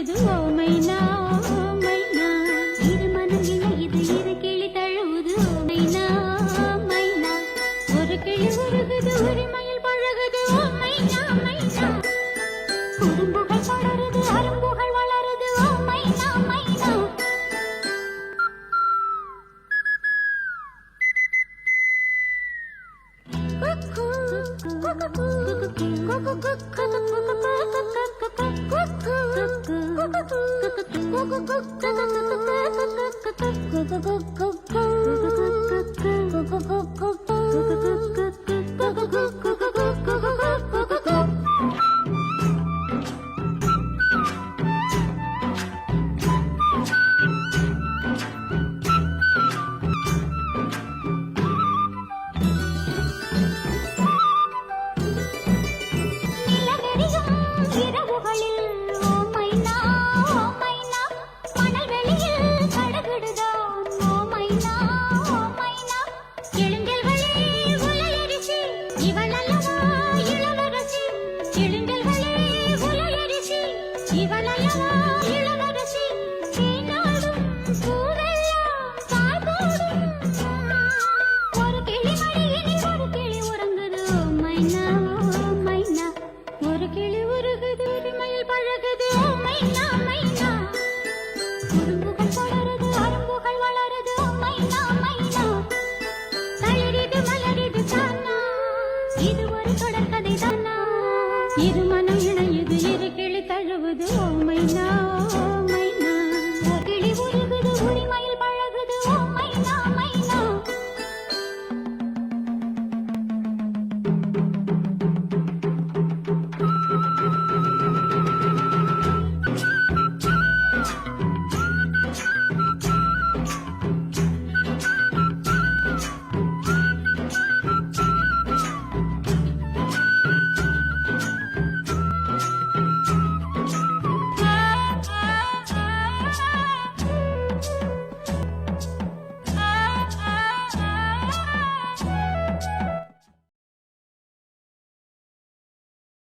தழுவுது ஓ மைனா மைனா இரு மனம் இணையுது இரு கிளி தழுவுது ஓ மைனா மைனா ஒரு கிளி உருகுது உரிமையில் பழகுது ஓ மைனா மைனா குறும்புகள் தொடருது அரும்புகள் வளருது ஓ மைனா மைனா இது ஒரு தொடர்கதை தானா இரு மனம் இணையுது இரு கிளி தழுவுது ஓ மைனா